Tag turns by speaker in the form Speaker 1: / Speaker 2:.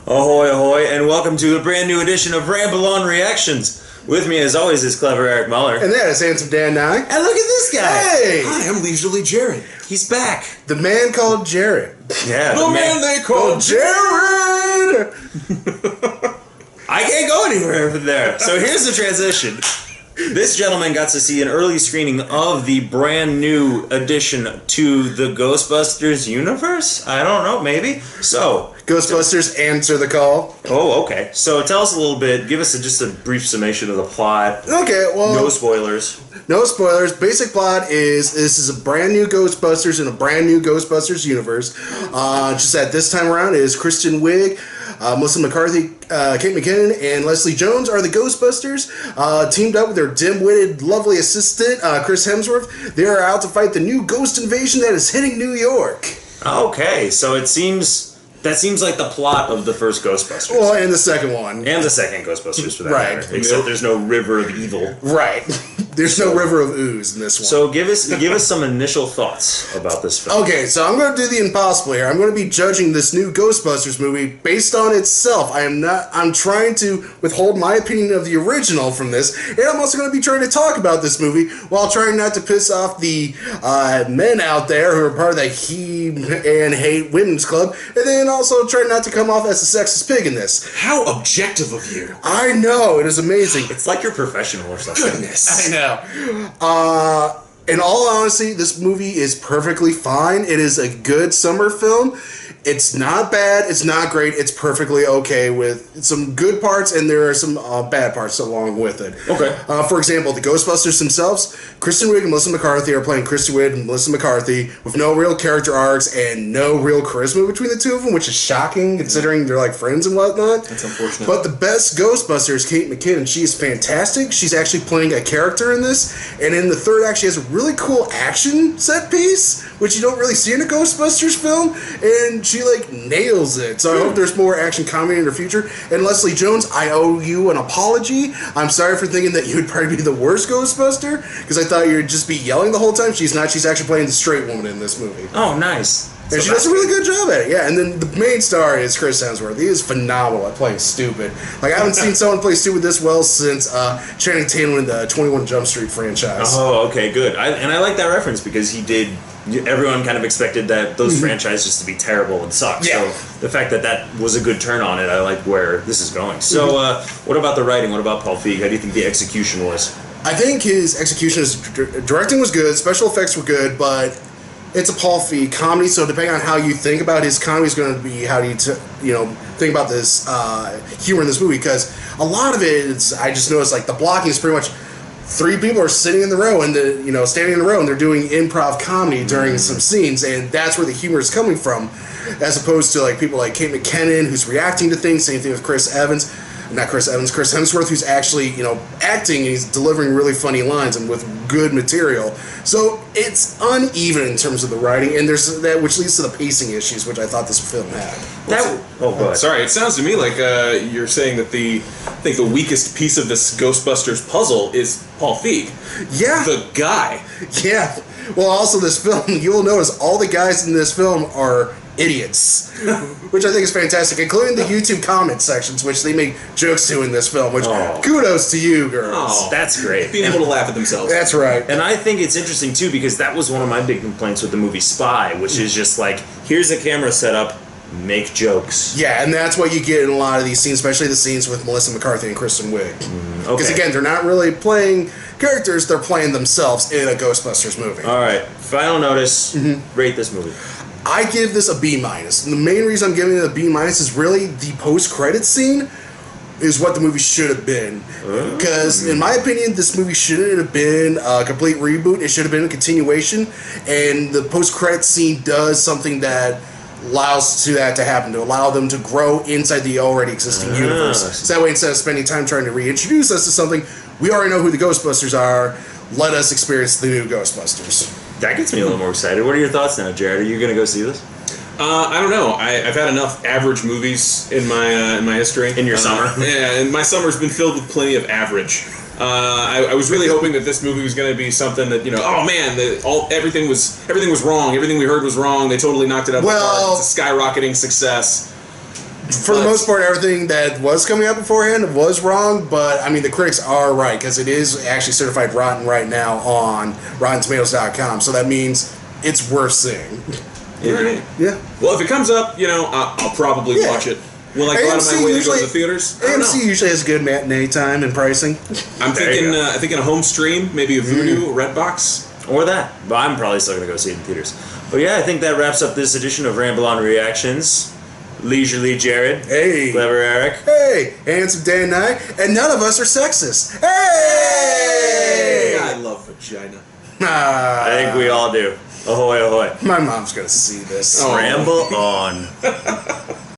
Speaker 1: Ahoy, ahoy, and welcome to a brand new edition of Ramble on Reactions. With me, as always, is clever Eric Muller.
Speaker 2: And that is handsome Dan Nye.
Speaker 1: And look at this guy!
Speaker 2: Hey!
Speaker 3: Hi, I'm Leisurely Jared.
Speaker 1: He's back.
Speaker 2: The man called Jared.
Speaker 1: Yeah,
Speaker 3: The man they call
Speaker 2: Jared!
Speaker 1: I can't go anywhere from there. So here's the transition. This gentleman got to see an early screening of the brand new addition to the Ghostbusters universe? I don't know, maybe. So,
Speaker 2: Ghostbusters Answer the Call.
Speaker 1: oh, okay. So tell us a little bit, give us just a brief summation of the plot.
Speaker 2: Okay, well...
Speaker 1: No spoilers.
Speaker 2: No spoilers. Basic plot is this is a brand new Ghostbusters in a brand new Ghostbusters universe. Just at this time around is Kristen Wiig, Melissa McCarthy, Kate McKinnon, and Leslie Jones are the Ghostbusters. Teamed up with their dim-witted, lovely assistant, Chris Hemsworth. They are out to fight the new ghost invasion that is hitting New York.
Speaker 1: Okay, so that seems like the plot of the first Ghostbusters.
Speaker 2: Well, and the second one.
Speaker 1: And the second Ghostbusters, for that
Speaker 2: Right.
Speaker 1: matter. Except there's no river of evil.
Speaker 2: Right. There's no river of ooze in this one.
Speaker 1: So give us some initial thoughts about this film.
Speaker 2: Okay, so I'm going to do the impossible here. I'm going to be judging this new Ghostbusters movie based on itself. I'm trying to withhold my opinion of the original from this, and I'm also going to be trying to talk about this movie while trying not to piss off the men out there who are part of the He and Hate Women's Club, and then also try not to come off as a sexist pig in this.
Speaker 3: How objective of you.
Speaker 2: I know, it is amazing.
Speaker 1: It's like you're professional or something.
Speaker 3: Goodness.
Speaker 2: I know. In all honesty, this movie is perfectly fine. It is a good summer film. It's not bad. It's not great. It's perfectly okay with some good parts, and there are some bad parts along with it.
Speaker 1: Okay.
Speaker 2: For example, the Ghostbusters themselves, Kristen Wiig and Melissa McCarthy are playing Kristen Wiig and Melissa McCarthy with no real character arcs and no real charisma between the two of them, which is shocking considering they're like friends and whatnot.
Speaker 3: That's unfortunate.
Speaker 2: But the best Ghostbuster is Kate McKinnon. She is fantastic. She's actually playing a character in this, and in the third act, she has a really cool action set piece, which you don't really see in a Ghostbusters film, and she like nails it. So I hope there's more action comedy in her future. And Leslie Jones, I owe you an apology. I'm sorry for thinking that you would probably be the worst Ghostbuster, because I thought you would just be yelling the whole time. She's not. She's actually playing the straight woman in this movie.
Speaker 1: Oh, nice.
Speaker 2: And she does a really good job at it, yeah. And then the main star is Chris Hemsworth. He is phenomenal at playing stupid. Like, I haven't seen someone play stupid this well since Channing Tatum in the 21 Jump Street franchise.
Speaker 1: Oh, okay, good. And I like that reference because he did. Everyone kind of expected that those franchises to be terrible and suck.
Speaker 2: Yeah.
Speaker 1: So the fact that was a good turn on it, I like where this is going. So what about the writing? What about Paul Feig? How do you think the execution was?
Speaker 2: I think his execution, directing was good, special effects were good, but it's a Paul Feig comedy, so depending on how you think about his comedy is going to be how do you think about this humor in this movie, because a lot of it is, I just noticed, like, the blocking is pretty much three people are sitting in the row and standing in the row, and they're doing improv comedy during some scenes, and that's where the humor is coming from, as opposed to like people like Kate McKinnon who's reacting to things. Same thing with Chris Hemsworth, who's actually acting, and he's delivering really funny lines and with good material. So it's uneven in terms of the writing, and there's that, which leads to the pacing issues, which I thought this film had.
Speaker 1: Go ahead.
Speaker 3: Sorry, it sounds to me like you're saying that the weakest piece of this Ghostbusters puzzle is Paul Feig.
Speaker 2: Yeah.
Speaker 3: The guy.
Speaker 2: Yeah. Well, also this film, you'll notice all the guys in this film are idiots, which I think is fantastic, including the YouTube comment sections, which they make jokes to in this film, which kudos to you, girls.
Speaker 1: Oh, that's great.
Speaker 3: Being able to laugh at themselves.
Speaker 2: That's right.
Speaker 1: And I think it's interesting, too, because that was one of my big complaints with the movie Spy, which is just like, here's a camera setup, make jokes.
Speaker 2: Yeah, and that's what you get in a lot of these scenes, especially the scenes with Melissa McCarthy and Kristen Wiig. Because, again, they're not really playing characters, they're playing themselves in a Ghostbusters movie.
Speaker 1: All right, final notice, rate this movie.
Speaker 2: I give this a B-. And the main reason I'm giving it a B- is really the post-credit scene is what the movie should have been. Because, in my opinion, this movie shouldn't have been a complete reboot. It should have been a continuation. And the post-credit scene does something that allows that to happen, to allow them to grow inside the already existing universe. So that way, instead of spending time trying to reintroduce us to something, we already know who the Ghostbusters are. Let us experience the new Ghostbusters.
Speaker 1: That gets me a little more excited. What are your thoughts now, Jared? Are you going to go see this?
Speaker 3: I don't know. I've had enough average movies in my history.
Speaker 1: In your summer?
Speaker 3: Yeah, and my summer's been filled with plenty of average. I was really hoping that this movie was going to be something that, oh man, everything was wrong. Everything we heard was wrong. They totally knocked it out of the park. It's a skyrocketing success.
Speaker 2: For the most part, everything that was coming out beforehand was wrong, but I mean, the critics are right because it is actually certified rotten right now on RottenTomatoes.com, so that means it's worth seeing.
Speaker 3: Right.
Speaker 2: Yeah.
Speaker 3: Well, if it comes up, I'll probably watch it. Will I go out of my way to go to the theaters?
Speaker 2: AMC usually has good matinee time and pricing.
Speaker 3: I'm thinking a home stream, maybe a Vudu, a Redbox.
Speaker 1: Or that. But I'm probably still going to go see it in theaters. But yeah, I think that wraps up this edition of Ramble on Reactions. Leisurely Jared.
Speaker 2: Hey.
Speaker 1: Clever Eric.
Speaker 2: Hey. Handsome Dan and and none of us are sexist. Hey!
Speaker 3: I love vagina.
Speaker 1: I think we all do. Ahoy, ahoy.
Speaker 2: My mom's going to see this.
Speaker 1: Ramble on.